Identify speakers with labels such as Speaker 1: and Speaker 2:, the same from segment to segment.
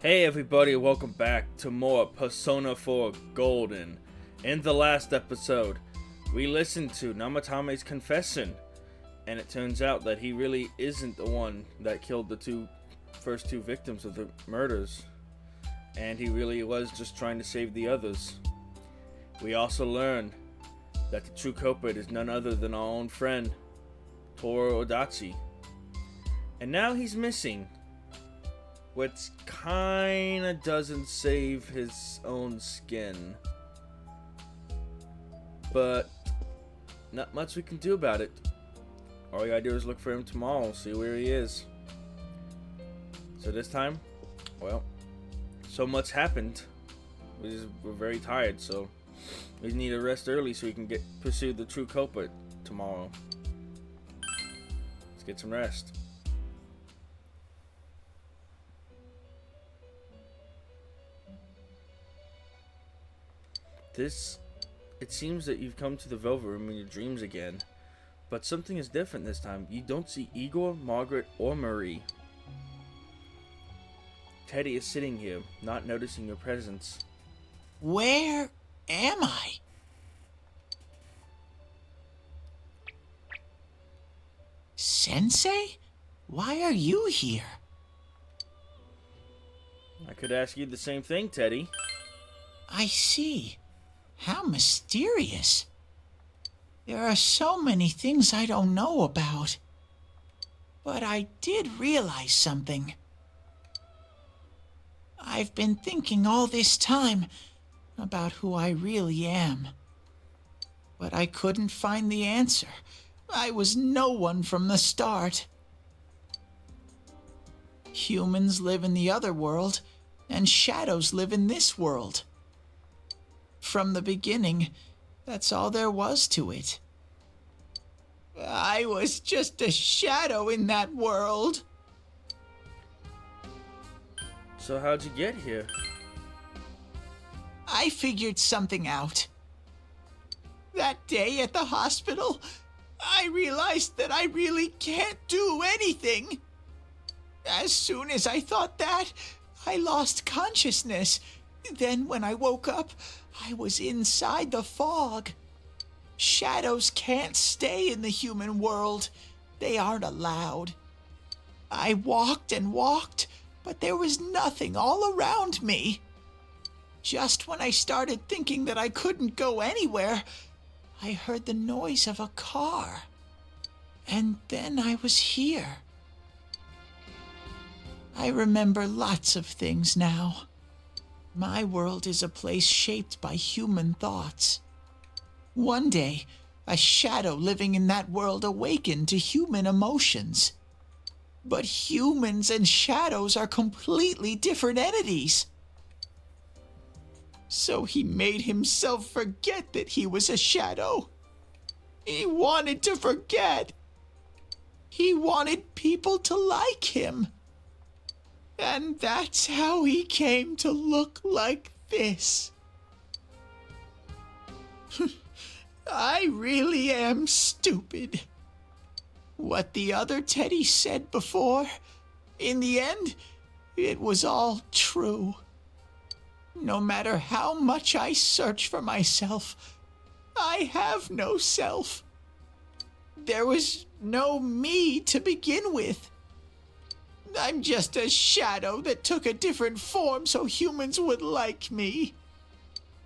Speaker 1: Hey everybody, welcome back to more Persona 4 Golden. In the last episode, we listened to Namatame's confession, and it turns out that he really isn't the one that killed the first two victims of the murders, and he really was just trying to save the others. We also learned that the true culprit is none other than our own friend, Toru Adachi. And now he's missing, which kinda doesn't save his own skin. But not much we can do about it. All we gotta do is look for him tomorrow, see where he is. So this time, well, so much happened. We're very tired, so we need to rest early so we can pursue the true culprit tomorrow. Let's get some rest. It seems that you've come to the Velvet Room in your dreams again, but something is different this time. You don't see Igor, Margaret, or Marie. Teddy is sitting here, not noticing your presence.
Speaker 2: Where am I? Sensei? Why are you here?
Speaker 1: I could ask you the same thing, Teddy.
Speaker 2: I see. How mysterious. There are so many things I don't know about. But I did realize something. I've been thinking all this time about who I really am. But I couldn't find the answer. I was no one from the start. Humans live in the other world, and shadows live in this world. From the beginning, that's all there was to it. I was just a shadow in that world.
Speaker 1: So how'd you get here?
Speaker 2: I figured something out. That day at the hospital, I realized that I really can't do anything. As soon as I thought that, I lost consciousness. Then when I woke up, I was inside the fog. Shadows can't stay in the human world. They aren't allowed. I walked and walked, but there was nothing all around me. Just when I started thinking that I couldn't go anywhere, I heard the noise of a car. And then I was here. I remember lots of things now. My world is a place shaped by human thoughts. One day, a shadow living in that world awakened to human emotions. But humans and shadows are completely different entities. So he made himself forget that he was a shadow. He wanted to forget. He wanted people to like him. And that's how he came to look like this. I really am stupid. What the other Teddy said before, in the end, it was all true. No matter how much I search for myself, I have no self. There was no me to begin with. I'm just a shadow that took a different form so humans would like me.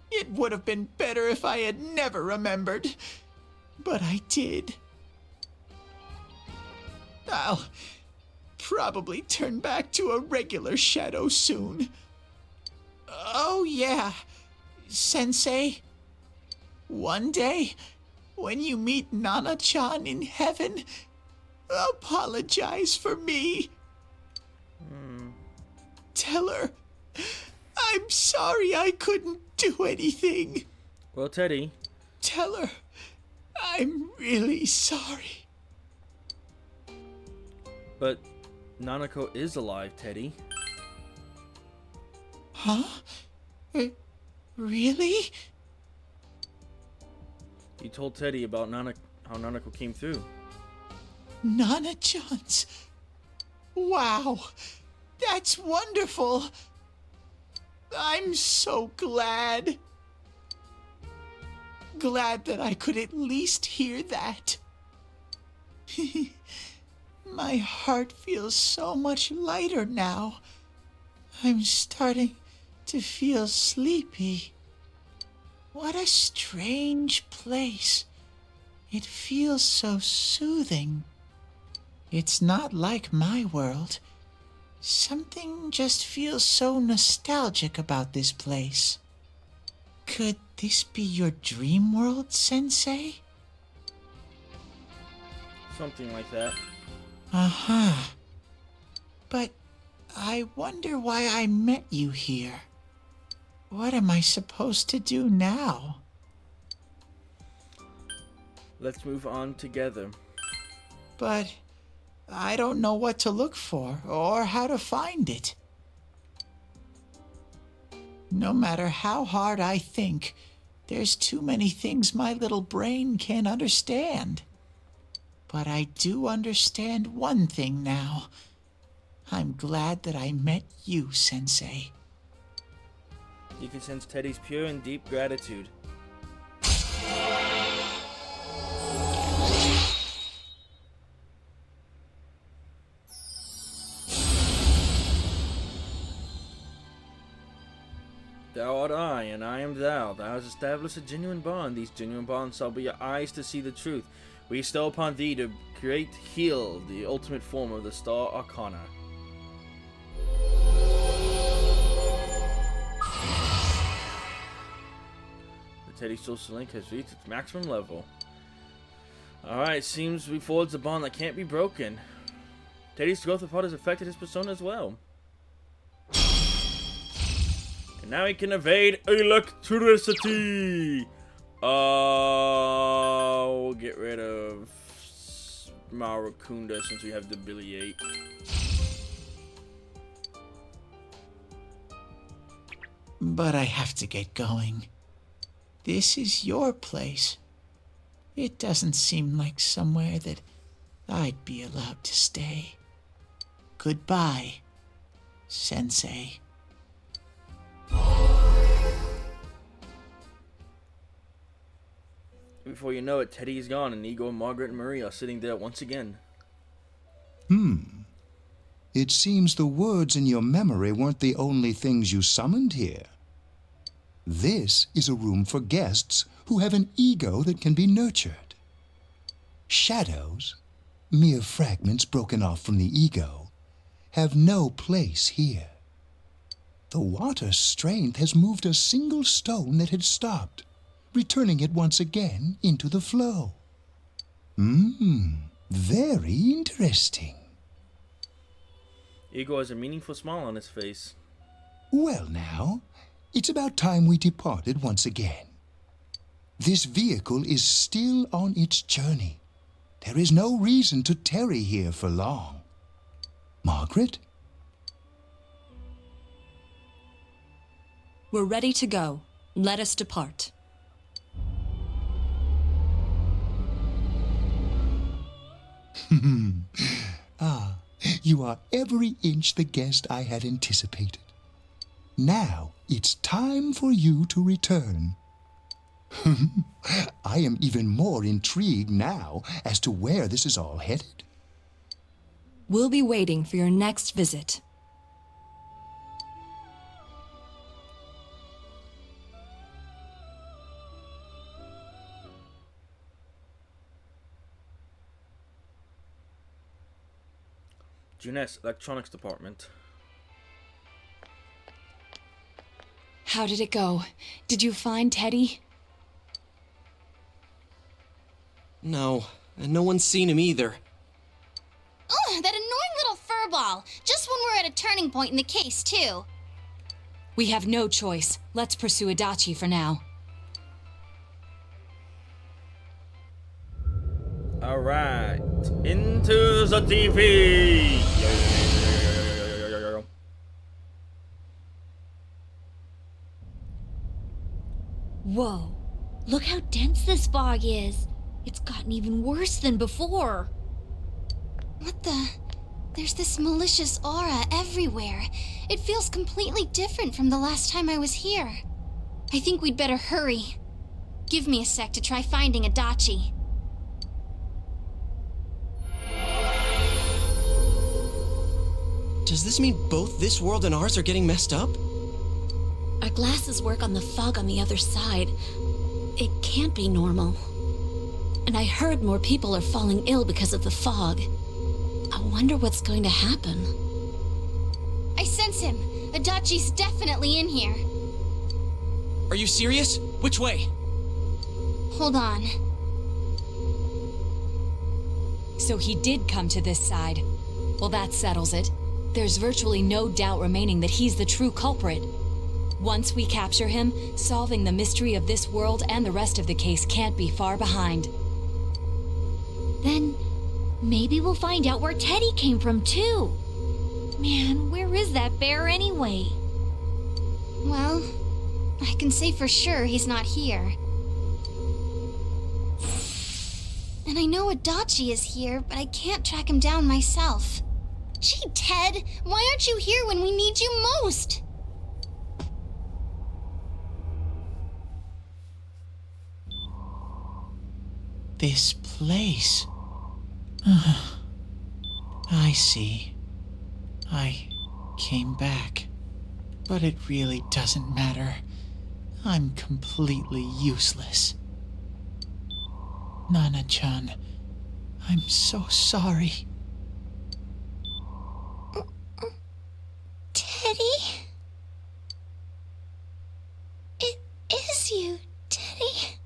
Speaker 2: It would have been better if I had never remembered, but I did. I'll probably turn back to a regular shadow soon. Oh yeah, Sensei. One day, when you meet Nana-chan in heaven, apologize for me. Tell her, I'm sorry I couldn't do anything.
Speaker 1: Well, Teddy.
Speaker 2: Tell her, I'm really sorry.
Speaker 1: But Nanako is alive, Teddy.
Speaker 2: Huh? Really?
Speaker 1: You told Teddy about how Nanako came through.
Speaker 2: Nana-chan's. Wow, that's wonderful. I'm so glad. Glad that I could at least hear that. My heart feels so much lighter now. I'm starting to feel sleepy. What a strange place. It feels so soothing. It's not like my world. Something just feels so nostalgic about this place. Could this be your dream world, Sensei?
Speaker 1: Something like that.
Speaker 2: Uh-huh. But I wonder why I met you here. What am I supposed to do now?
Speaker 1: Let's move on together.
Speaker 2: But I don't know what to look for or how to find it. No matter how hard I think, there's too many things my little brain can't understand. But I do understand one thing now. I'm glad that I met you, Sensei.
Speaker 1: You can sense Teddy's pure and deep gratitude. Thou art I, and I am thou. Thou hast established a genuine bond. These genuine bonds shall be your eyes to see the truth. We bestow upon thee to create, heal, the ultimate form of the star Arcana. The Teddy social link has reached its maximum level. Alright, seems we forged a bond that can't be broken. Teddy's growth of heart has affected his persona as well. And now he can evade electricity! We'll get rid of Maracunda since we have Debiliate.
Speaker 2: But I have to get going. This is your place. It doesn't seem like somewhere that I'd be allowed to stay. Goodbye, Sensei.
Speaker 1: Before you know it, Teddy is gone, and Igor, Margaret, and Marie are sitting there once again.
Speaker 3: It seems the words in your memory weren't the only things you summoned here. This is a room for guests who have an ego that can be nurtured. Shadows, mere fragments broken off from the ego, have no place here. The water's strength has moved a single stone that had stopped, returning it once again into the flow. Very interesting.
Speaker 1: Igor has a meaningful smile on his face.
Speaker 3: Well now, it's about time we departed once again. This vehicle is still on its journey. There is no reason to tarry here for long. Margaret?
Speaker 4: We're ready to go. Let us depart.
Speaker 3: You are every inch the guest I had anticipated. Now it's time for you to return. I am even more intrigued now as to where this is all headed.
Speaker 4: We'll be waiting for your next visit.
Speaker 1: Juness, Electronics Department.
Speaker 4: How did it go? Did you find Teddy?
Speaker 5: No, and no one's seen him either.
Speaker 6: Ugh, that annoying little furball. Just when we're at a turning point in the case, too.
Speaker 4: We have no choice. Let's pursue Adachi for now.
Speaker 1: Alright, into the TV!
Speaker 6: Whoa. Look how dense this fog is. It's gotten even worse than before. What the... There's this malicious aura everywhere. It feels completely different from the last time I was here. I think we'd better hurry. Give me a sec to try finding Adachi.
Speaker 5: Does this mean both this world and ours are getting messed up?
Speaker 4: Our glasses work on the fog on the other side. It can't be normal. And I heard more people are falling ill because of the fog. I wonder what's going to happen.
Speaker 6: I sense him. Adachi's definitely in here.
Speaker 5: Are you serious? Which way?
Speaker 6: Hold on.
Speaker 4: So he did come to this side. Well, that settles it. There's virtually no doubt remaining that he's the true culprit. Once we capture him, solving the mystery of this world and the rest of the case can't be far behind.
Speaker 7: Then maybe we'll find out where Teddy came from, too. Man, where is that bear anyway?
Speaker 6: Well, I can say for sure he's not here. And I know Adachi is here, but I can't track him down myself. Gee, Ted, why aren't you here when we need you most?
Speaker 2: This place. I see. I came back. But it really doesn't matter. I'm completely useless. Nana-chan, I'm so sorry.
Speaker 6: Teddy? It is you, Teddy.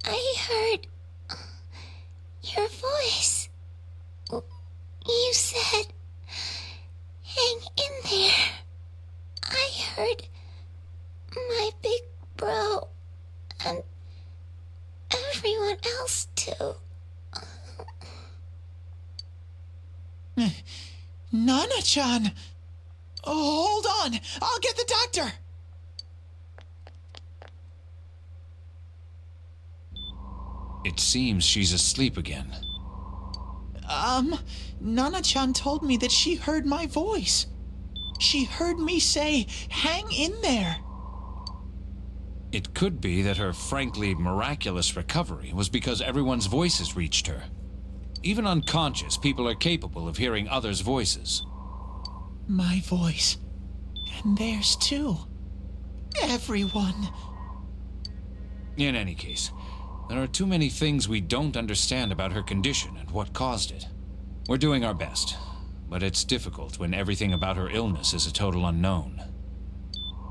Speaker 6: I heard your voice. You said, hang in there. I heard my big bro and everyone else too.
Speaker 2: Nana-chan! Oh, hold on! I'll get the doctor!
Speaker 8: It seems she's asleep again.
Speaker 2: Nana-chan told me that she heard my voice. She heard me say, hang in there.
Speaker 8: It could be that her frankly miraculous recovery was because everyone's voices reached her. Even unconscious, people are capable of hearing others' voices.
Speaker 2: My voice. And theirs too. Everyone.
Speaker 8: In any case, there are too many things we don't understand about her condition and what caused it. We're doing our best, but it's difficult when everything about her illness is a total unknown.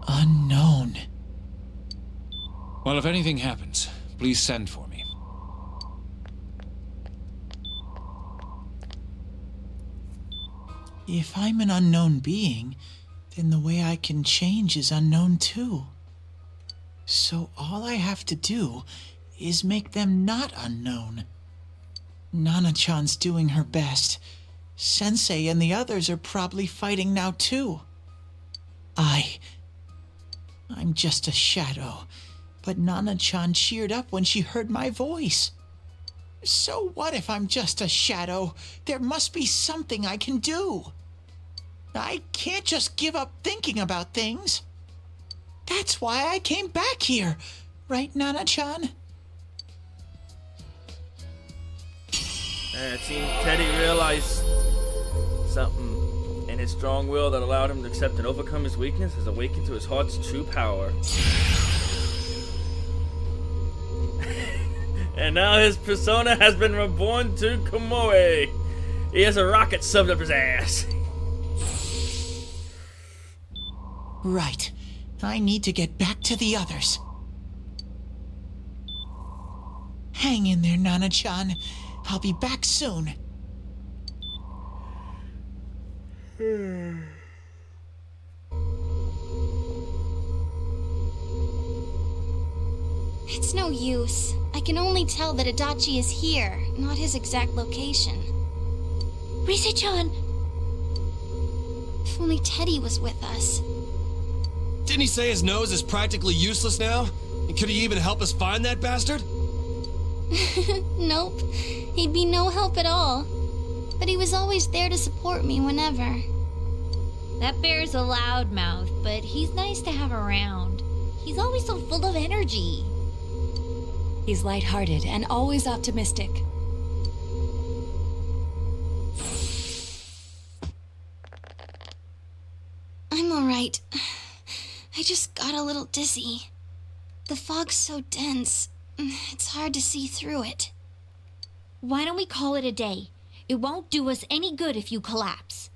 Speaker 2: Unknown.
Speaker 8: Well, if anything happens, please send for me.
Speaker 2: If I'm an unknown being, then the way I can change is unknown too. So all I have to do is make them not unknown. Nana-chan's doing her best. Sensei and the others are probably fighting now too. I'm just a shadow, but Nana-chan cheered up when she heard my voice. So what if I'm just a shadow? There must be something I can do. I can't just give up thinking about things. That's why I came back here, right, Nana-chan?
Speaker 1: It seems Teddy realized something, and his strong will that allowed him to accept and overcome his weakness has awakened to his heart's true power. And now his persona has been reborn to Komoe. He has a rocket shoved up his ass.
Speaker 2: Right. I need to get back to the others. Hang in there, Nana-chan. I'll be back soon.
Speaker 6: It's no use. I can only tell that Adachi is here, not his exact location.
Speaker 7: Rise-chan!
Speaker 6: If only Teddy was with us.
Speaker 5: Didn't he say his nose is practically useless now? And could he even help us find that bastard?
Speaker 6: Nope. He'd be no help at all. but he was always there to support me whenever.
Speaker 7: That bear's a loudmouth, but he's nice to have around. He's always so full of energy.
Speaker 4: He's lighthearted and always optimistic.
Speaker 6: I'm alright. I just got a little dizzy. The fog's so dense, it's hard to see through it.
Speaker 7: Why don't we call it a day? It won't do us any good if you collapse.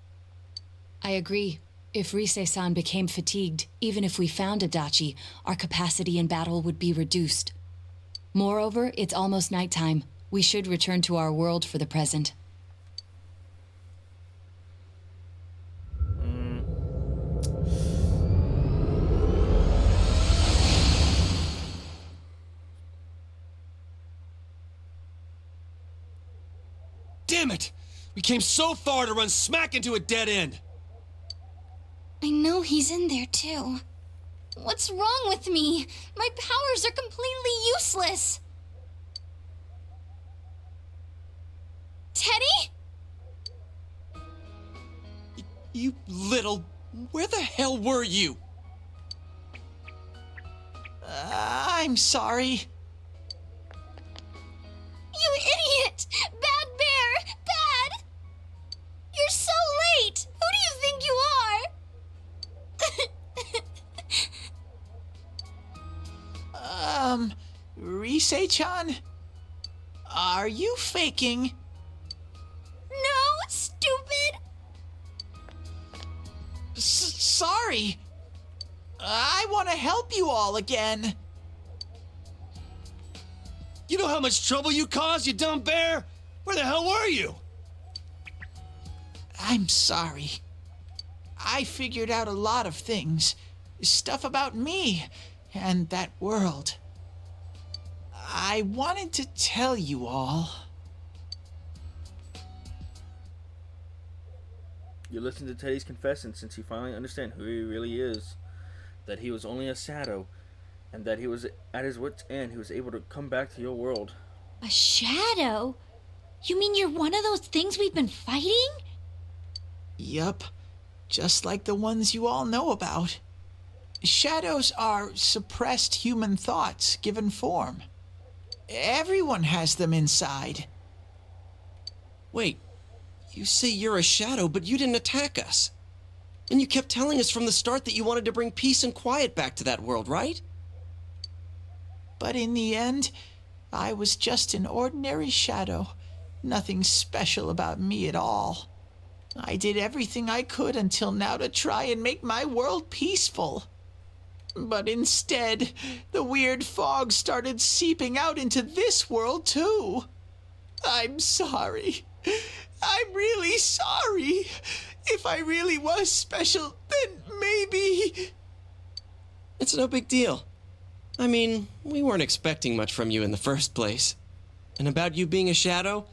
Speaker 4: I agree. If Rise-san became fatigued, even if we found Adachi, our capacity in battle would be reduced. Moreover, it's almost nighttime. We should return to our world for the present.
Speaker 5: Damn it! We came so far to run smack into a dead end!
Speaker 6: I know he's in there too. What's wrong with me? My powers are completely useless. Teddy?
Speaker 5: You little... Where the hell were you?
Speaker 2: I'm sorry.
Speaker 6: You idiot! Bad bear! Bad! You're so late! Who do you think you are?
Speaker 2: Rise-chan? Are you faking?
Speaker 6: No, stupid!
Speaker 2: Sorry. I want to help you all again.
Speaker 5: You know how much trouble you caused, you dumb bear? Where the hell were you?
Speaker 2: I'm sorry. I figured out a lot of things. Stuff about me and that world. I wanted to tell you all.
Speaker 1: You listen to Teddy's confession since you finally understand who he really is. That he was only a shadow, and that he was at his wit's end. He was able to come back to your world.
Speaker 7: A shadow? You mean you're one of those things we've been fighting?
Speaker 2: Yup, just like the ones you all know about. Shadows are suppressed human thoughts given form. Everyone has them inside.
Speaker 9: Wait, you say you're a shadow, but you didn't attack us. And you kept telling us from the start that you wanted to bring peace and quiet back to that world, right?
Speaker 2: But in the end, I was just an ordinary shadow. Nothing special about me at all. I did everything I could until now to try and make my world peaceful. But instead, the weird fog started seeping out into this world too. I'm sorry. I'm really sorry. If I really was special, then maybe...
Speaker 9: It's no big deal. I mean, we weren't expecting much from you in the first place. And about you being a shadow,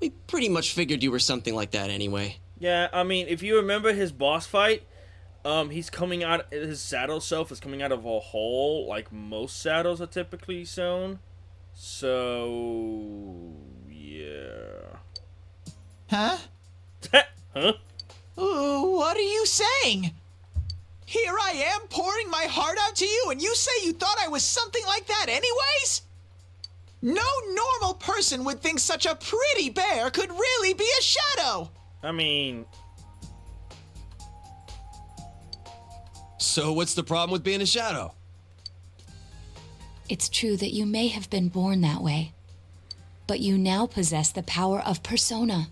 Speaker 9: we pretty much figured you were something like that anyway.
Speaker 1: Yeah, I mean, if you remember his boss fight, he's coming out, his shadow self is coming out of a hole, like most shadows are typically shown. So, yeah.
Speaker 2: Huh?
Speaker 1: Huh?
Speaker 2: What are you saying? Here I am pouring my heart out to you, and you say you thought I was something like that anyways? No normal person would think such a pretty bear could really be a shadow.
Speaker 1: I mean...
Speaker 5: So what's the problem with being a shadow?
Speaker 4: It's true that you may have been born that way, but you now possess the power of persona.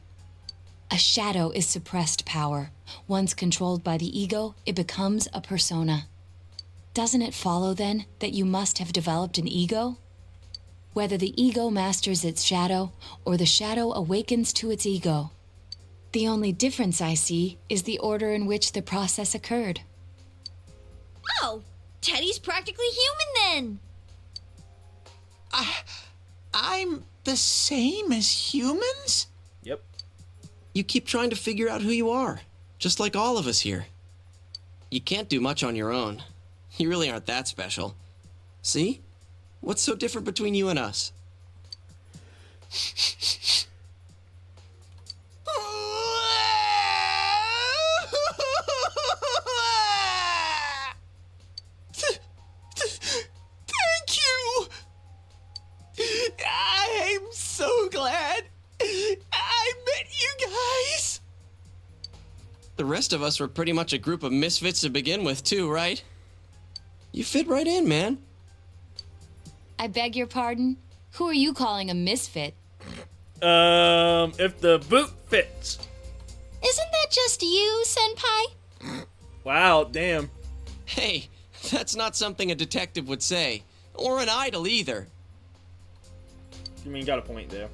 Speaker 4: A shadow is suppressed power. Once controlled by the ego, it becomes a persona. Doesn't it follow, then, that you must have developed an ego? Whether the ego masters its shadow, or the shadow awakens to its ego. The only difference I see is the order in which the process occurred.
Speaker 7: Oh, Teddy's practically human then.
Speaker 2: I'm the same as humans?
Speaker 1: Yep.
Speaker 9: You keep trying to figure out who you are, just like all of us here. You can't do much on your own. You really aren't that special. See? What's so different between you and us? The rest of us were pretty much a group of misfits to begin with, too, right? You fit right in, man.
Speaker 4: I beg your pardon? Who are you calling a misfit?
Speaker 1: If the boot fits.
Speaker 6: Isn't that just you, Senpai?
Speaker 1: Wow, damn.
Speaker 9: Hey, that's not something a detective would say. Or an idol, either.
Speaker 1: You mean, got a point there.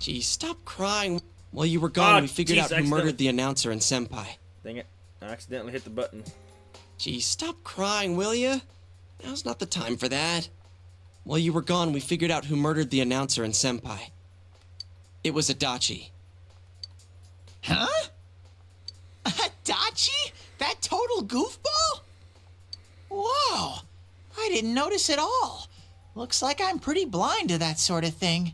Speaker 9: Gee, stop crying. While you were gone, we figured out who
Speaker 1: accidentally.
Speaker 9: murdered the announcer and Senpai.
Speaker 1: Dang it. I accidentally hit the button.
Speaker 9: Gee, stop crying, will ya? Now's not the time for that. While you were gone, we figured out who murdered the announcer and Senpai. It was Adachi.
Speaker 2: Huh? Adachi? That total goofball? Whoa, I didn't notice at all. Looks like I'm pretty blind to that sort of thing.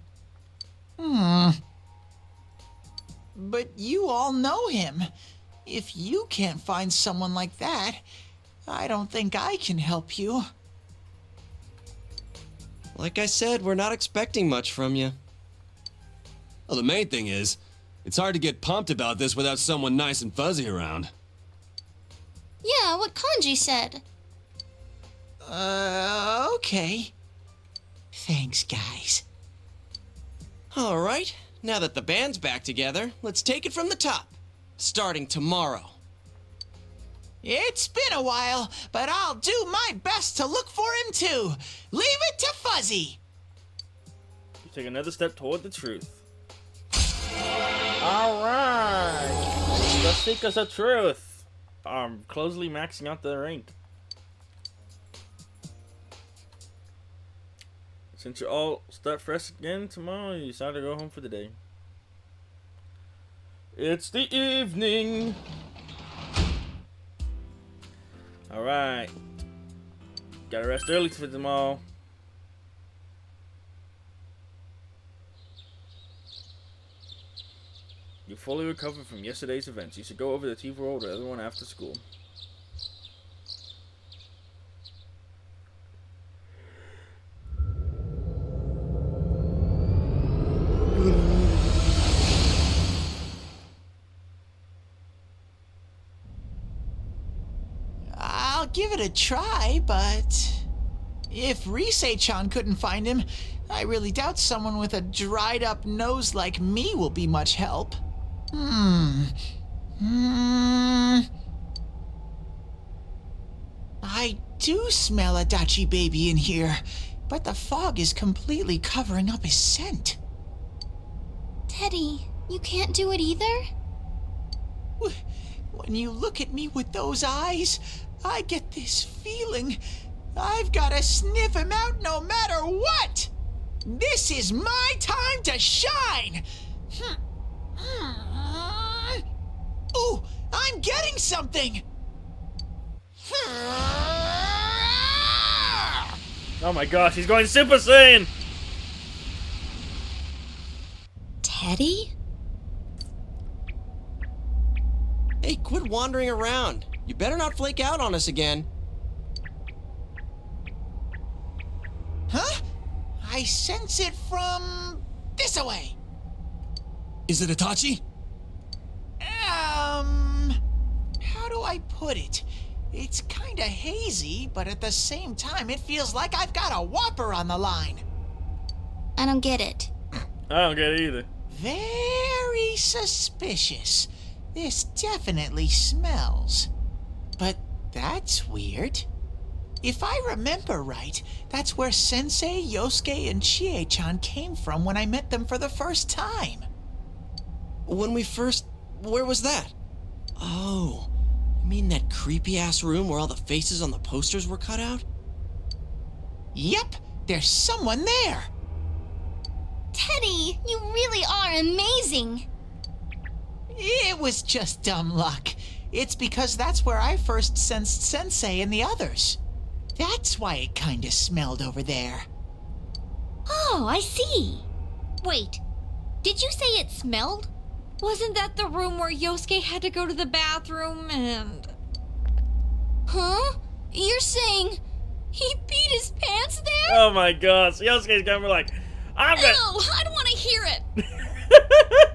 Speaker 2: But you all know him. If you can't find someone like that, I don't think I can help you.
Speaker 9: Like I said, we're not expecting much from you.
Speaker 5: Well, the main thing is, it's hard to get pumped about this without someone nice and fuzzy around.
Speaker 6: Yeah, what Kanji said.
Speaker 2: Okay. Thanks, guys.
Speaker 9: All right, now that the band's back together, let's take it from the top. Starting tomorrow.
Speaker 2: It's been a while, but I'll do my best to look for him too. Leave it to Fuzzy.
Speaker 1: You take another step toward the truth. Alright. The Seekers of Truth. I'm closely maxing out the rank. Since you all start fresh again tomorrow, you decide to go home for the day. It's the evening. Alright. Gotta rest early for tomorrow. You fully recovered from yesterday's events. You should go over the TV world with everyone after school.
Speaker 2: I'll give it a try, but if Risei-chan couldn't find him, I really doubt someone with a dried up nose like me will be much help. I do smell Adachi baby in here, but the fog is completely covering up his scent.
Speaker 6: Teddy, you can't do it either?
Speaker 2: When you look at me with those eyes, I get this feeling I've gotta sniff him out no matter what! This is my time to shine! Ooh, I'm getting something!
Speaker 1: Oh my gosh, he's going Super Saiyan!
Speaker 6: Teddy?
Speaker 9: Hey, quit wandering around. You better not flake out on us again.
Speaker 2: Huh? I sense it from this away.
Speaker 5: Is it Itachi?
Speaker 2: How do I put it? It's kinda hazy, but at the same time, it feels like I've got a whopper on the line.
Speaker 6: I don't get it.
Speaker 1: I don't get it either.
Speaker 2: Very suspicious. This definitely smells. But that's weird. If I remember right, that's where Sensei, Yosuke, and Chie-chan came from when I met them for the first time.
Speaker 9: Where was that? Oh, you mean that creepy-ass room where all the faces on the posters were cut out?
Speaker 2: Yep, there's someone there.
Speaker 6: Teddy, you really are amazing.
Speaker 2: It was just dumb luck. It's because that's where I first sensed Sensei and the others. That's why it kinda smelled over there.
Speaker 7: Oh, I see. Wait, did you say it smelled? Wasn't that the room where Yosuke had to go to the bathroom and...
Speaker 6: Huh? You're saying he peed his pants there?
Speaker 1: Oh my gosh, Yosuke's gonna be like, I'm gonna...
Speaker 7: Ew, I don't want to hear it.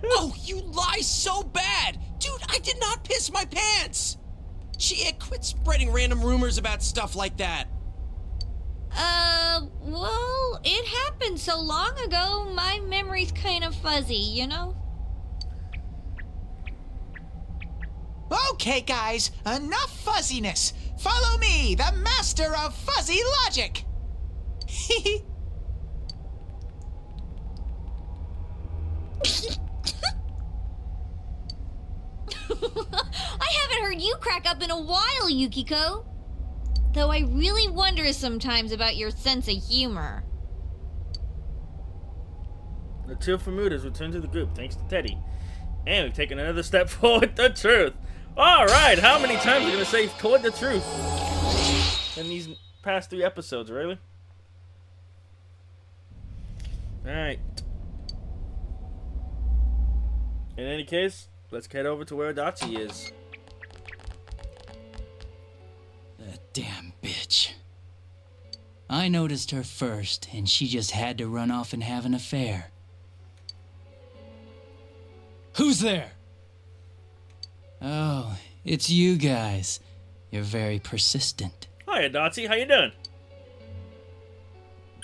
Speaker 9: Oh, you lie so bad! Do Dude, I did not piss my pants! Quit spreading random rumors about stuff like that.
Speaker 7: Well, it happened so long ago, my memory's kind of fuzzy, you know?
Speaker 2: Okay, guys, enough fuzziness. Follow me, the master of fuzzy logic.
Speaker 7: I haven't heard you crack up in a while, Yukiko. Though I really wonder sometimes about your sense of humor.
Speaker 1: The two Famudas return to the group thanks to Teddy. And we've taken another step forward the truth. Alright, how many times are we going to say toward the truth in these past 3 episodes, really? Alright. In any case, let's head over to where Adachi is.
Speaker 10: That damn bitch. I noticed her first, and she just had to run off and have an affair. Who's there? Oh, it's you guys. You're very persistent.
Speaker 1: Hi, Adachi. How you doing?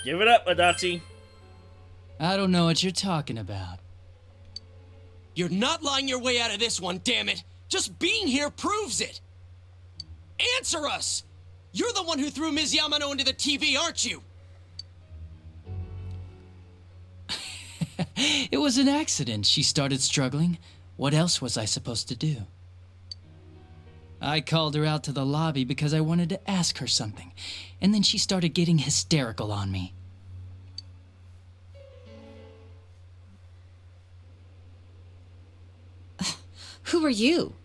Speaker 1: Give it up, Adachi.
Speaker 10: I don't know what you're talking about.
Speaker 9: You're not lying your way out of this one, damn it! Just being here proves it! Answer us! You're the one who threw Ms. Yamano into the TV, aren't you?
Speaker 10: It was an accident. She started struggling. What else was I supposed to do? I called her out to the lobby because I wanted to ask her something, and then she started getting hysterical on me.
Speaker 11: Who are you?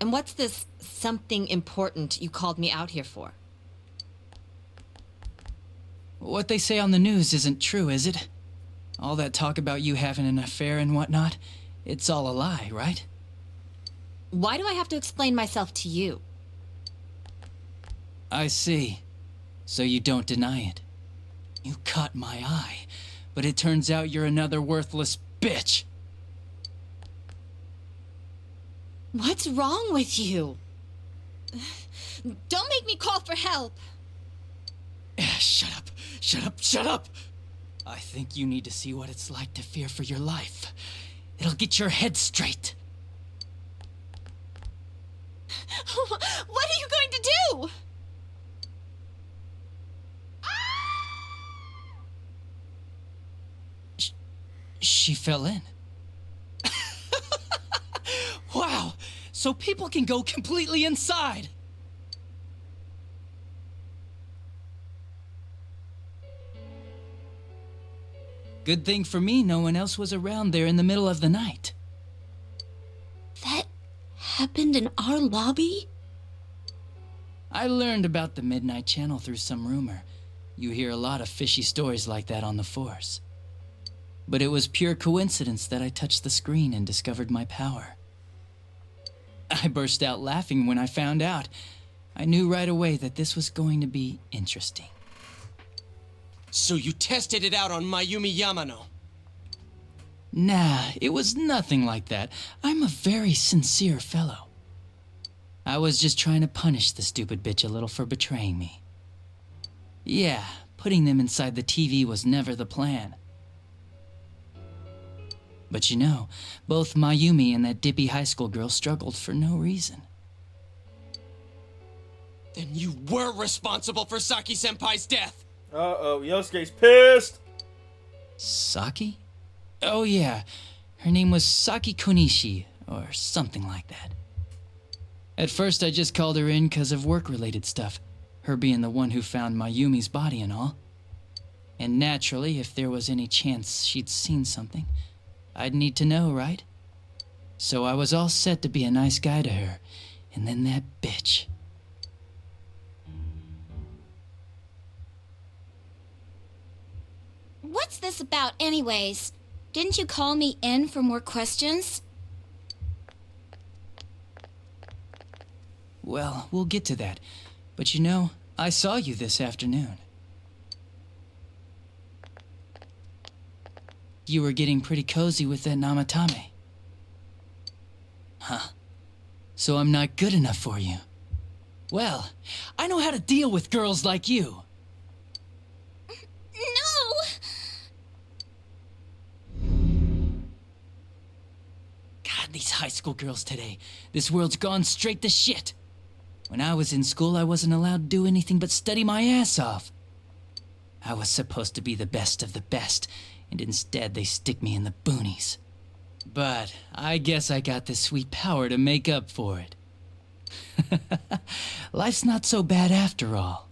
Speaker 11: And what's this something important you called me out here for?
Speaker 10: What they say on the news isn't true, is it? All that talk about you having an affair and whatnot, it's all a lie, right?
Speaker 11: Why do I have to explain myself to you?
Speaker 10: I see. So you don't deny it. You caught my eye, but it turns out you're another worthless bitch.
Speaker 11: What's wrong with you? Don't make me call for help.
Speaker 10: Shut up, shut up, shut up! I think you need to see what it's like to fear for your life. It'll get your head straight.
Speaker 11: What are you going to do?
Speaker 10: She fell in. Wow, so people can go completely inside. Good thing for me, no one else was around there in the middle of the night.
Speaker 11: That happened in our lobby?
Speaker 10: I learned about the Midnight Channel through some rumor. You hear a lot of fishy stories like that on the force. But it was pure coincidence that I touched the screen and discovered my power. I burst out laughing when I found out. I knew right away that this was going to be interesting.
Speaker 9: So you tested it out on Mayumi Yamano?
Speaker 10: Nah, it was nothing like that. I'm a very sincere fellow. I was just trying to punish the stupid bitch a little for betraying me. Yeah, putting them inside the TV was never the plan. But you know, both Mayumi and that dippy high school girl struggled for no reason.
Speaker 9: Then you were responsible for Saki-senpai's death!
Speaker 1: Uh-oh, Yosuke's pissed!
Speaker 10: Saki? Oh yeah, her name was Saki Konishi, or something like that. At first I just called her in because of work-related stuff, her being the one who found Mayumi's body and all. And naturally, if there was any chance she'd seen something, I'd need to know, right? So I was all set to be a nice guy to her, and then that bitch.
Speaker 6: What's this about anyways? Didn't you call me in for more questions?
Speaker 10: Well, we'll get to that. But you know, I saw you this afternoon. You were getting pretty cozy with that Namatame. Huh, So I'm not good enough for you. Well, I know how to deal with girls like you.
Speaker 6: No!
Speaker 10: God, these high school girls today. This world's gone straight to shit. When I was in school, I wasn't allowed to do anything but study my ass off. I was supposed to be the best of the best, and instead they stick me in the boonies. But I guess I got the sweet power to make up for it. Life's not so bad after all.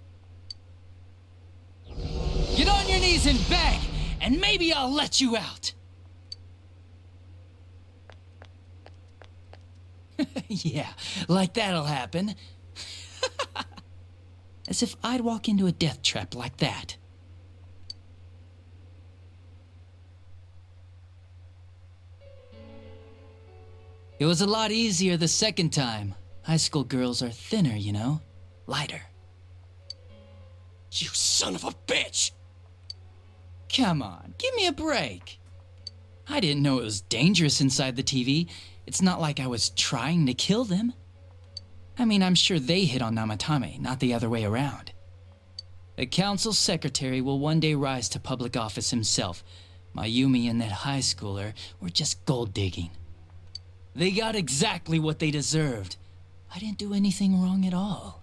Speaker 10: Get on your knees and beg, and maybe I'll let you out. Yeah, like that'll happen. As if I'd walk into a death trap like that. It was a lot easier the second time. High school girls are thinner, you know? Lighter.
Speaker 9: You son of a bitch!
Speaker 10: Come on, give me a break. I didn't know it was dangerous inside the TV. It's not like I was trying to kill them. I mean, I'm sure they hit on Namatame, not the other way around. The council secretary will one day rise to public office himself. Mayumi and that high schooler were just gold digging. They got exactly what they deserved. I didn't do anything wrong at all.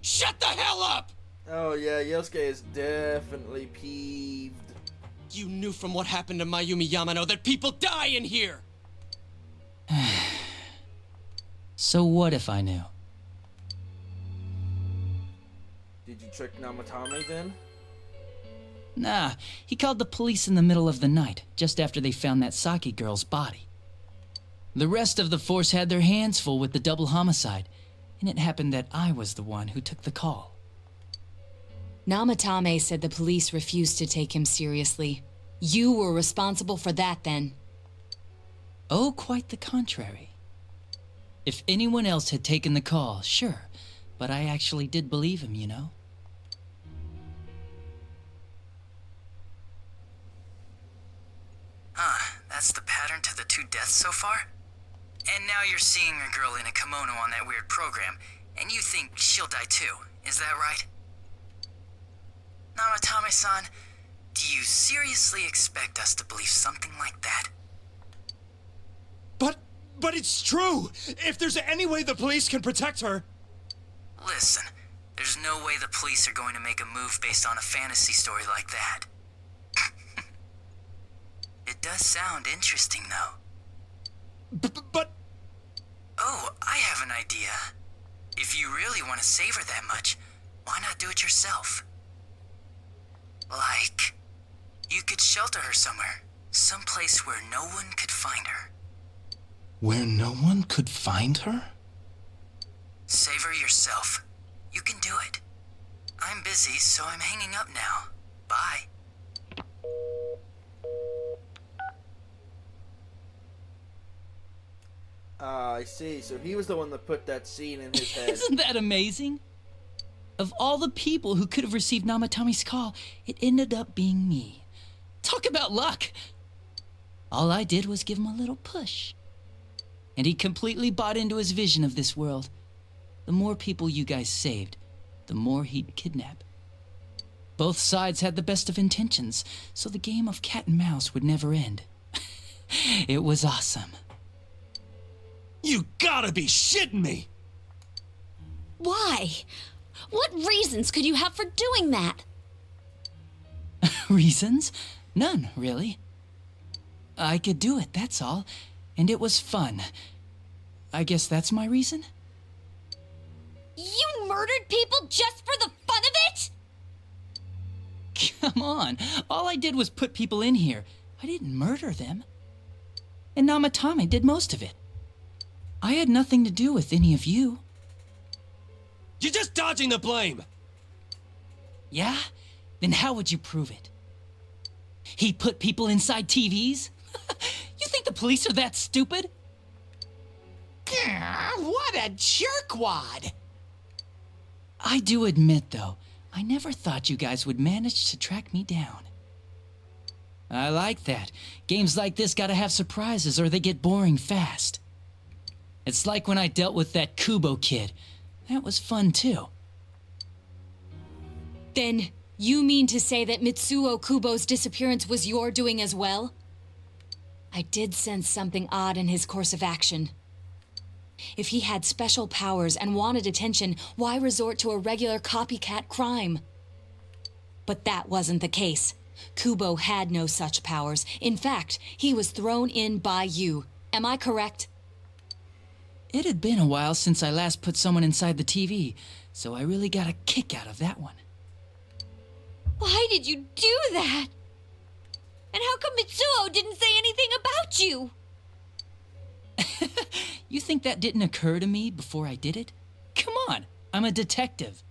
Speaker 9: Shut the hell up!
Speaker 1: Oh yeah, Yosuke is definitely peeved.
Speaker 9: You knew from what happened to Mayumi Yamano that people die in here!
Speaker 10: So what if I knew?
Speaker 1: Did you trick Namatame then?
Speaker 10: Nah, he called the police in the middle of the night, just after they found that Saki girl's body. The rest of the force had their hands full with the double homicide, and it happened that I was the one who took the call.
Speaker 4: Namatame said the police refused to take him seriously. You were responsible for that then.
Speaker 10: Oh, quite the contrary. If anyone else had taken the call, sure, but I actually did believe him, you know?
Speaker 12: That's the pattern to the 2 deaths so far? And now you're seeing a girl in a kimono on that weird program, and you think she'll die too, is that right? Namatame-san, do you seriously expect us to believe something like that?
Speaker 5: But it's true! If there's any way the police can protect her...
Speaker 12: Listen, there's no way the police are going to make a move based on a fantasy story like that. It does sound interesting, though.
Speaker 5: But...
Speaker 12: Oh, I have an idea. If you really want to save her that much, why not do it yourself? Like, you could shelter her somewhere. Someplace where no one could find her.
Speaker 3: Where no one could find her?
Speaker 12: Save her yourself. You can do it. I'm busy, so I'm hanging up now. Bye.
Speaker 1: I see. So he was the one that put that scene in his head.
Speaker 10: Isn't that amazing? Of all the people who could have received Namatame's call, it ended up being me. Talk about luck! All I did was give him a little push. And he completely bought into his vision of this world. The more people you guys saved, the more he'd kidnap. Both sides had the best of intentions, so the game of cat and mouse would never end. It was awesome.
Speaker 5: You gotta be shitting me!
Speaker 6: Why? What reasons could you have for doing that?
Speaker 10: Reasons? None, really. I could do it, that's all. And it was fun. I guess that's my reason?
Speaker 6: You murdered people just for the fun of it?
Speaker 10: Come on. All I did was put people in here. I didn't murder them. And Namatame did most of it. I had nothing to do with any of you.
Speaker 5: You're just dodging the blame!
Speaker 10: Yeah? Then how would you prove it? He put people inside TVs? You think the police are that stupid?
Speaker 2: What a jerkwad!
Speaker 10: I do admit, though, I never thought you guys would manage to track me down. I like that. Games like this gotta have surprises or they get boring fast. It's like when I dealt with that Kubo kid. That was fun, too.
Speaker 4: Then, you mean to say that Mitsuo Kubo's disappearance was your doing as well? I did sense something odd in his course of action. If he had special powers and wanted attention, why resort to a regular copycat crime? But that wasn't the case. Kubo had no such powers. In fact, he was thrown in by you. Am I correct?
Speaker 10: It had been a while since I last put someone inside the TV, so I really got a kick out of that one.
Speaker 7: Why did you do that? And how come Mitsuo didn't say anything about you?
Speaker 10: You think that didn't occur to me before I did it? Come on, I'm a detective.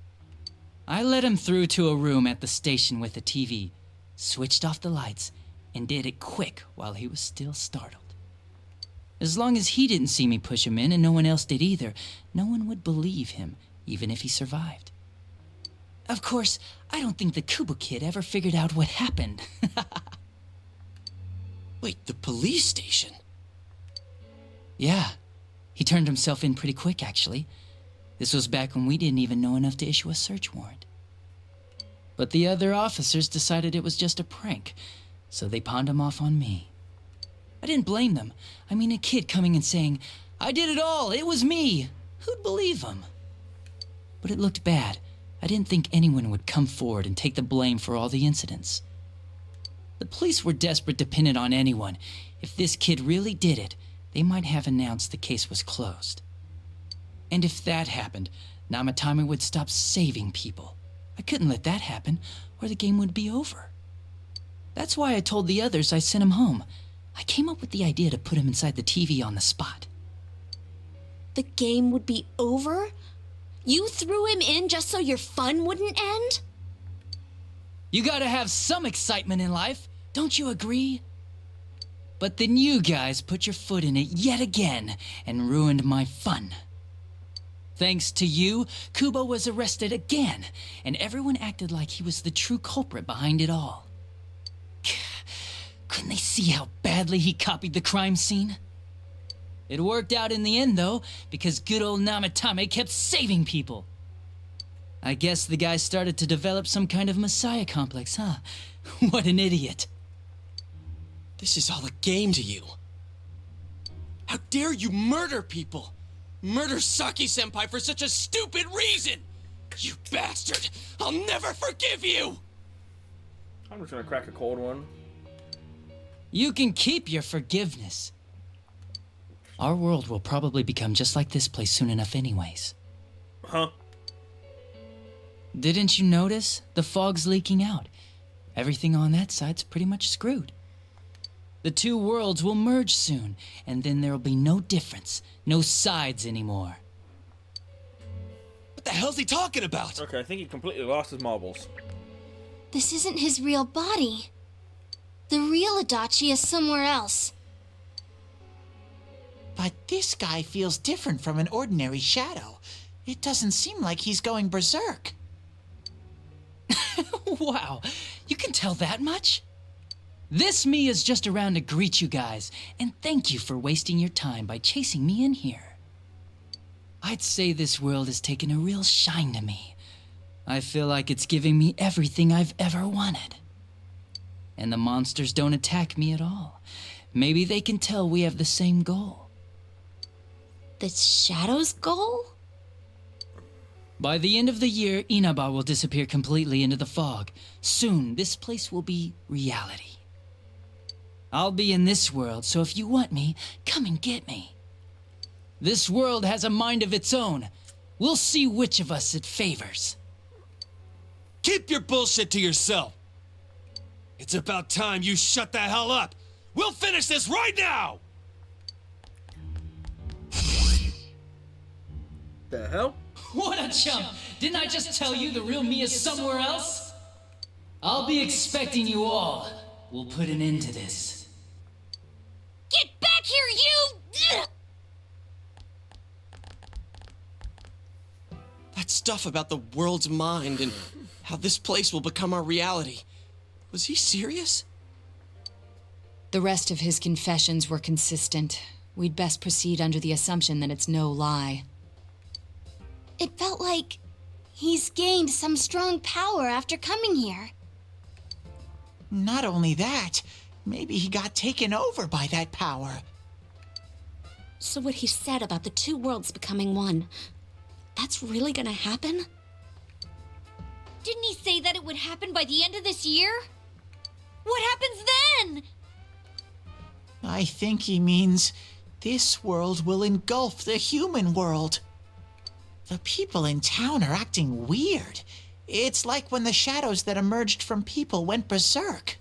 Speaker 10: I let him through to a room at the station with a TV, switched off the lights, and did it quick while he was still startled. As long as he didn't see me push him in and no one else did either, no one would believe him, even if he survived. Of course, I don't think the Kubo kid ever figured out what happened.
Speaker 9: Wait, the police station?
Speaker 10: Yeah, he turned himself in pretty quick, actually. This was back when we didn't even know enough to issue a search warrant. But the other officers decided it was just a prank, so they pawned him off on me. I didn't blame them. I mean, a kid coming and saying, "I did it all, it was me." Who'd believe him? But it looked bad. I didn't think anyone would come forward and take the blame for all the incidents. The police were desperate to pin it on anyone. If this kid really did it, they might have announced the case was closed. And if that happened, Namatame would stop saving people. I couldn't let that happen, or the game would be over. That's why I told the others I sent him home. I came up with the idea to put him inside the TV on the spot.
Speaker 6: The game would be over? You threw him in just so your fun wouldn't end?
Speaker 10: You gotta have some excitement in life, don't you agree? But then you guys put your foot in it yet again and ruined my fun. Thanks to you, Kubo was arrested again, and everyone acted like he was the true culprit behind it all. Couldn't they see how badly he copied the crime scene? It worked out in the end, though, because good old Namatame kept saving people. I guess the guy started to develop some kind of messiah complex, huh? What an idiot.
Speaker 9: This is all a game to you. How dare you murder people? Murder Saki-senpai for such a stupid reason! You bastard! I'll never forgive you!
Speaker 1: I'm just gonna crack a cold one.
Speaker 10: You can keep your forgiveness. Our world will probably become just like this place soon enough anyways.
Speaker 1: Huh?
Speaker 10: Didn't you notice? The fog's leaking out. Everything on that side's pretty much screwed. The two worlds will merge soon, and then there'll be no difference, no sides anymore.
Speaker 5: What the hell's he talking about?
Speaker 1: Okay, I think he completely lost his marbles.
Speaker 6: This isn't his real body. The real Adachi is somewhere else.
Speaker 2: But this guy feels different from an ordinary shadow. It doesn't seem like he's going berserk.
Speaker 10: Wow, you can tell that much? This me is just around to greet you guys, and thank you for wasting your time by chasing me in here. I'd say this world has taken a real shine to me. I feel like it's giving me everything I've ever wanted. And the monsters don't attack me at all. Maybe they can tell we have the same goal.
Speaker 6: The Shadow's goal?
Speaker 10: By the end of the year, Inaba will disappear completely into the fog. Soon, this place will be reality. I'll be in this world, so if you want me, come and get me. This world has a mind of its own. We'll see which of us it favors.
Speaker 5: Keep your bullshit to yourself. It's about time you shut the hell up. We'll finish this right now!
Speaker 1: The hell?
Speaker 10: What a chump! Didn't I just tell you the real me is somewhere else? I'll be expecting you all. We'll put an end to this.
Speaker 7: Get back here, you!
Speaker 9: That stuff about the world's mind and how this place will become our reality. Was he serious?
Speaker 4: The rest of his confessions were consistent. We'd best proceed under the assumption that it's no lie.
Speaker 6: It felt like he's gained some strong power after coming here.
Speaker 2: Not only that, maybe he got taken over by that power.
Speaker 13: So what he said about the two worlds becoming one, that's really gonna happen?
Speaker 7: Didn't he say that it would happen by the end of this year? What happens then?
Speaker 2: I think he means this world will engulf the human world. The people in town are acting weird. It's like when the shadows that emerged from people went berserk.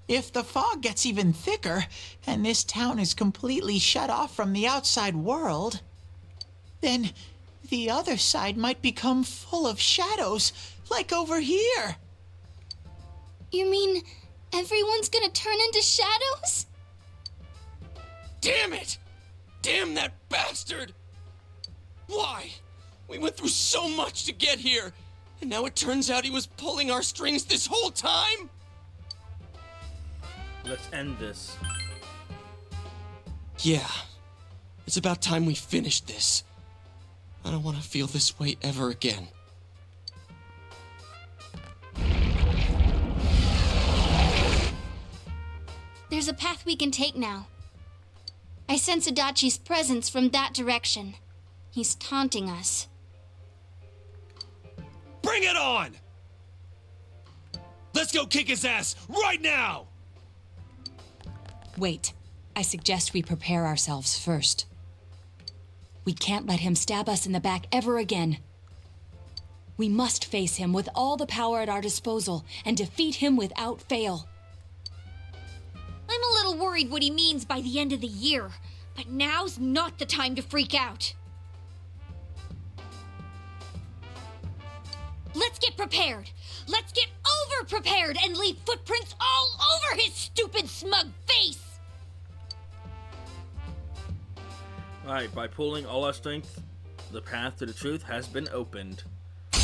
Speaker 2: If the fog gets even thicker, and this town is completely shut off from the outside world, then the other side might become full of shadows, like over here.
Speaker 6: You mean everyone's gonna turn into shadows?
Speaker 9: Damn it! Damn that bastard! Why? We went through so much to get here, and now it turns out he was pulling our strings this whole time?
Speaker 1: Let's end this.
Speaker 9: Yeah. It's about time we finished this. I don't want to feel this way ever again.
Speaker 6: There's a path we can take now. I sense Adachi's presence from that direction. He's taunting us.
Speaker 5: Bring it on! Let's go kick his ass right now!
Speaker 4: Wait, I suggest we prepare ourselves first. We can't let him stab us in the back ever again. We must face him with all the power at our disposal and defeat him without fail.
Speaker 7: I'm a little worried what he means by the end of the year, but now's not the time to freak out. Let's get prepared. Let's get over-prepared and leave footprints all over his stupid, smug face.
Speaker 1: Alright, by pulling all our strength, the path to the truth has been opened. And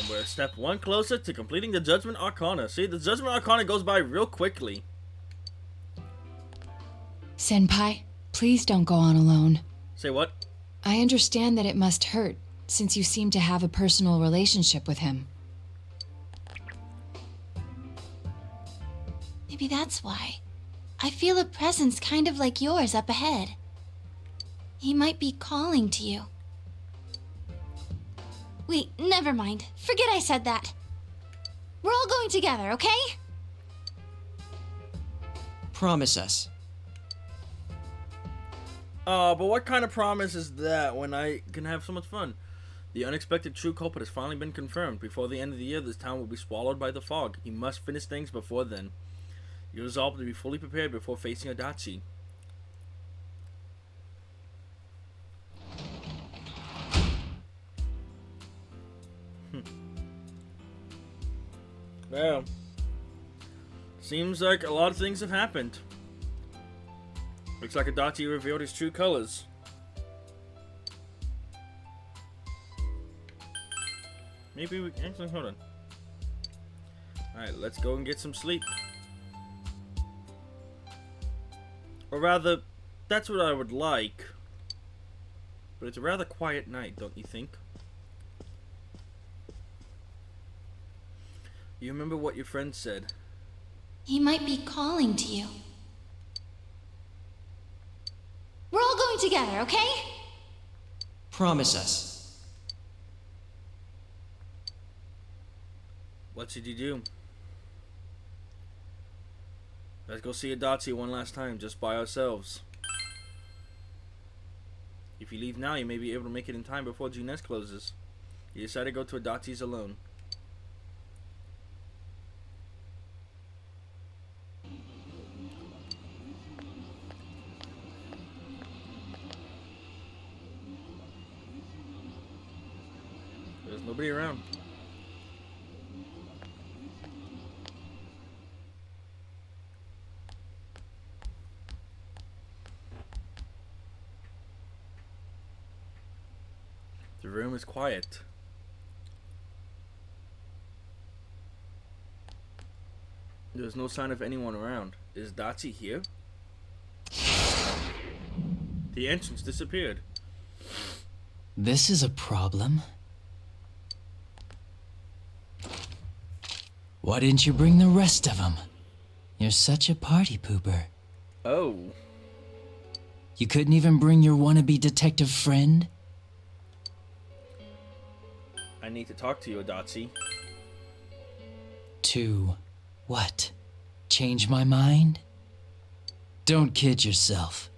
Speaker 1: we're a step one closer to completing the Judgment Arcana. See, the Judgment Arcana goes by real quickly.
Speaker 4: Senpai, please don't go on alone.
Speaker 1: Say what?
Speaker 4: I understand that it must hurt, since you seem to have a personal relationship with him.
Speaker 6: Maybe that's why. I feel a presence kind of like yours up ahead. He might be calling to you. Wait, never mind. Forget I said that. We're all going together, okay?
Speaker 9: Promise us.
Speaker 1: But what kind of promise is that when I can have so much fun? The unexpected true culprit has finally been confirmed. Before the end of the year, this town will be swallowed by the fog. He must finish things before then. You resolve to be fully prepared before facing Adachi. Well, seems like a lot of things have happened. Looks like Adachi revealed his true colors. Maybe we actually hold on. Alright, let's go and get some sleep. Or rather, that's what I would like. But it's a rather quiet night, don't you think? You remember what your friend said?
Speaker 6: He might be calling to you. We're all going together, okay?
Speaker 9: Promise us.
Speaker 1: What should you do? Let's go see Adachi one last time, just by ourselves. If you leave now, you may be able to make it in time before Judgement closes. You decide to go to Adachi's alone. There's nobody around. The room is quiet. There's no sign of anyone around. Is Adachi here? The entrance disappeared.
Speaker 10: This is a problem. Why didn't you bring the rest of them? You're such a party pooper.
Speaker 1: Oh.
Speaker 10: You couldn't even bring your wannabe detective friend?
Speaker 1: I need to talk to you, Adachi.
Speaker 10: To what? Change my mind? Don't kid yourself.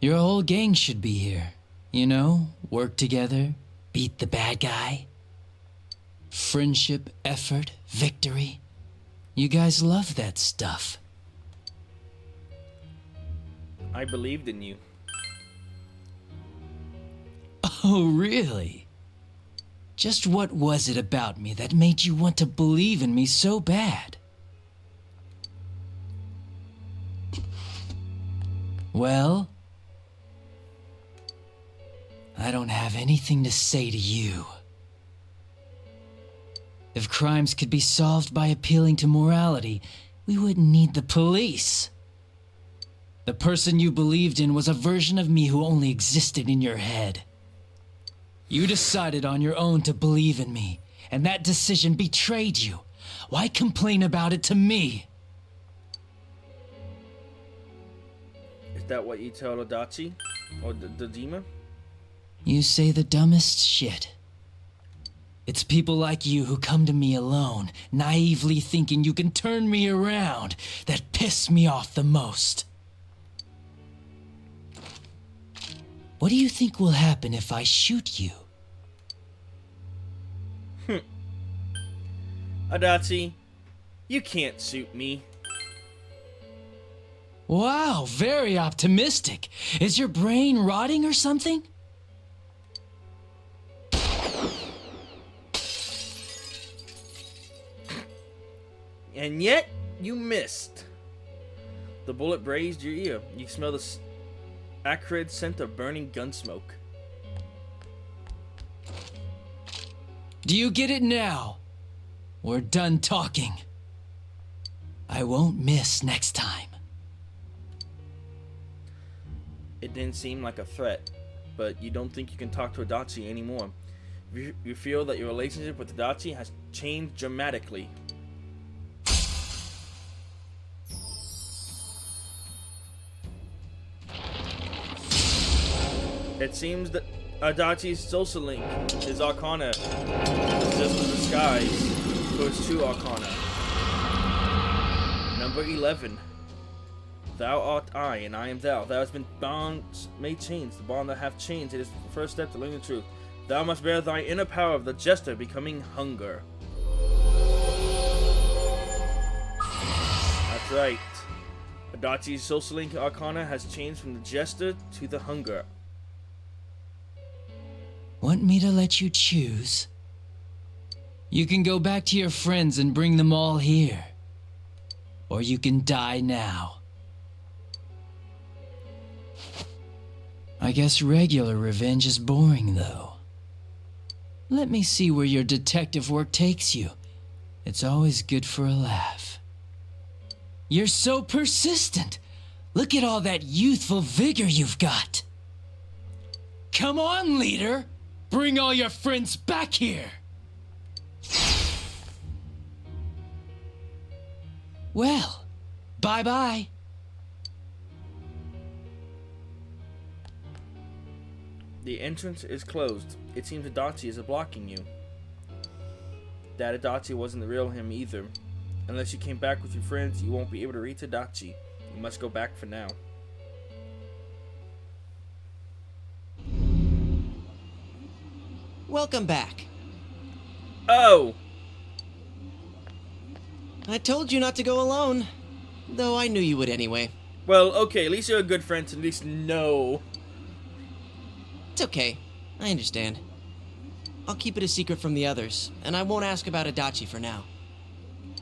Speaker 10: Your whole gang should be here. You know, work together, beat the bad guy. Friendship, effort, victory. You guys love that stuff.
Speaker 1: I believed in you.
Speaker 10: Oh, really? Just what was it about me that made you want to believe in me so bad? Well, I don't have anything to say to you. If crimes could be solved by appealing to morality, we wouldn't need the police. The person you believed in was a version of me who only existed in your head. You decided on your own to believe in me, and that decision betrayed you. Why complain about it to me?
Speaker 1: Is that what you tell Adachi? Or the demon?
Speaker 10: You say the dumbest shit. It's people like you who come to me alone, naively thinking you can turn me around, that piss me off the most. What do you think will happen if I shoot you?
Speaker 1: Adachi, you can't shoot me.
Speaker 10: Wow, very optimistic. Is your brain rotting or something?
Speaker 1: And yet, you missed. The bullet grazed your ear. You smell the acrid scent of burning gun smoke.
Speaker 10: Do you get it now? We're done talking. I won't miss next time.
Speaker 1: It didn't seem like a threat, but you don't think you can talk to Adachi anymore. You feel that your relationship with Adachi has changed dramatically. It seems that Adachi's social link, his Arcana, is just a disguise for his true Arcana. Number 11. Thou art I, and I am thou. Thou hast been bonds made chains. The bond that hath chains, it is the first step to learning the truth. Thou must bear thy inner power of the Jester, becoming hunger. That's right. Adachi's social link Arcana has changed from the Jester to the hunger.
Speaker 10: Want me to let you choose? You can go back to your friends and bring them all here. Or you can die now. I guess regular revenge is boring, though. Let me see where your detective work takes you. It's always good for a laugh. You're so persistent. Look at all that youthful vigor you've got. Come on, leader. Bring all your friends back here. Well, bye-bye.
Speaker 1: The entrance is closed. It seems Adachi is blocking you. That Adachi wasn't the real him either. Unless you came back with your friends, you won't be able to reach Adachi. You must go back for now.
Speaker 9: Welcome back.
Speaker 1: Oh!
Speaker 9: I told you not to go alone, though I knew you would anyway.
Speaker 1: Well, okay, at least you're a good friend to at least know.
Speaker 9: It's okay. I understand. I'll keep it a secret from the others, and I won't ask about Adachi for now.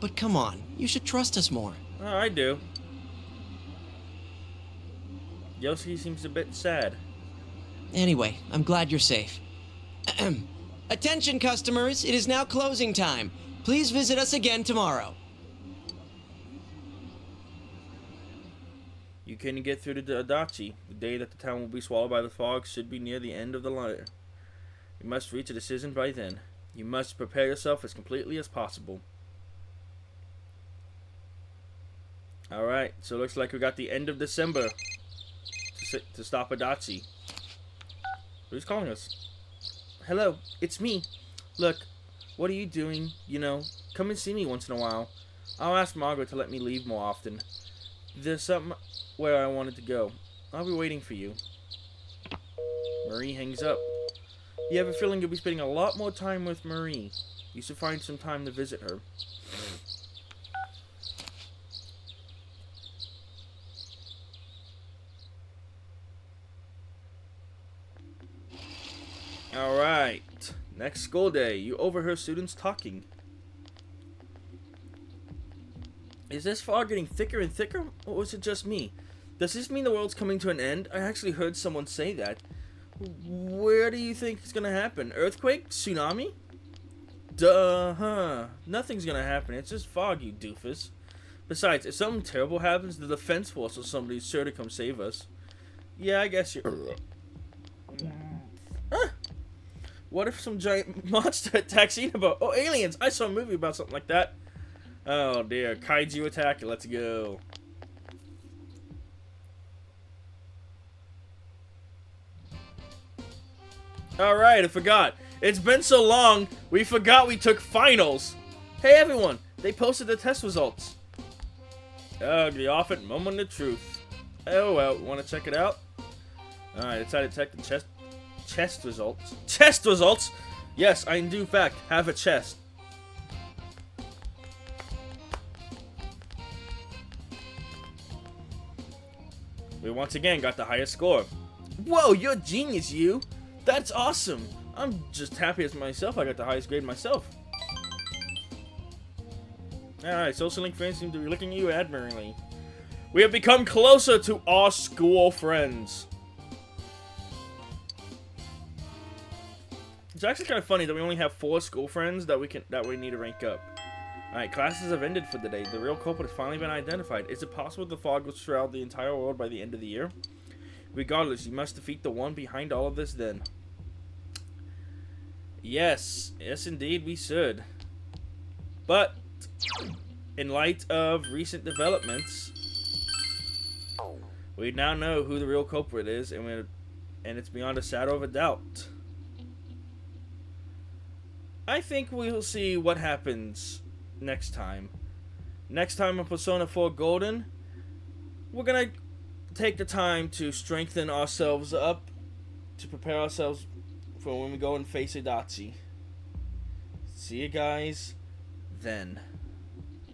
Speaker 9: But come on, you should trust us more.
Speaker 1: Oh, I do. Yosuke seems a bit sad.
Speaker 9: Anyway, I'm glad you're safe. Attention customers, it is now closing time. Please visit us again tomorrow.
Speaker 1: You can get through to Adachi. The day that the town will be swallowed by the fog should be near the end of the line. You must reach a decision by then. You must prepare yourself as completely as possible. Alright, so it looks like we got the end of December to stop Adachi. Who's calling us? Hello, it's me. Look, what are you doing? You know, come and see me once in a while. I'll ask Margaret to let me leave more often. There's somewhere I wanted to go. I'll be waiting for you. Marie hangs up. You have a feeling you'll be spending a lot more time with Marie. You should find some time to visit her. Alright. Next school day. You overheard students talking. Is this fog getting thicker and thicker? Or was it just me? Does this mean the world's coming to an end? I actually heard someone say that. Where do you think it's gonna happen? Earthquake? Tsunami? Duh-huh. Nothing's gonna happen. It's just fog, you doofus. Besides, if something terrible happens, the defense force or somebody's sure to come save us. Yeah, I guess you're... Huh? What if some giant monster attacks Inaba? Oh, aliens! I saw a movie about something like that. Oh dear, kaiju attack, let's go. Alright, I forgot. It's been so long, we forgot we took finals. Hey everyone, they posted the test results. The often moment of truth. Oh well, wanna check it out? Alright, decided to check the chest results. Chest results? Yes, I do in fact have a chest. We once again got the highest score. Whoa, you're a genius, you! That's awesome! I'm just happy as myself I got the highest grade myself. Alright, social link friends seem to be looking at you admiringly. We have become closer to our school friends. It's actually kind of funny that we only have 4 school friends that we need to rank up. Alright, classes have ended for the day. The real culprit has finally been identified. Is it possible the fog will shroud the entire world by the end of the year? Regardless, you must defeat the one behind all of this then. Yes. Yes, indeed, we should. But, in light of recent developments, we now know who the real culprit is, and it's beyond a shadow of a doubt. I think we'll see what happens next time. Next time on Persona 4 Golden, we're gonna take the time to strengthen ourselves up, to prepare ourselves for when we go and face Adachi. See you guys then.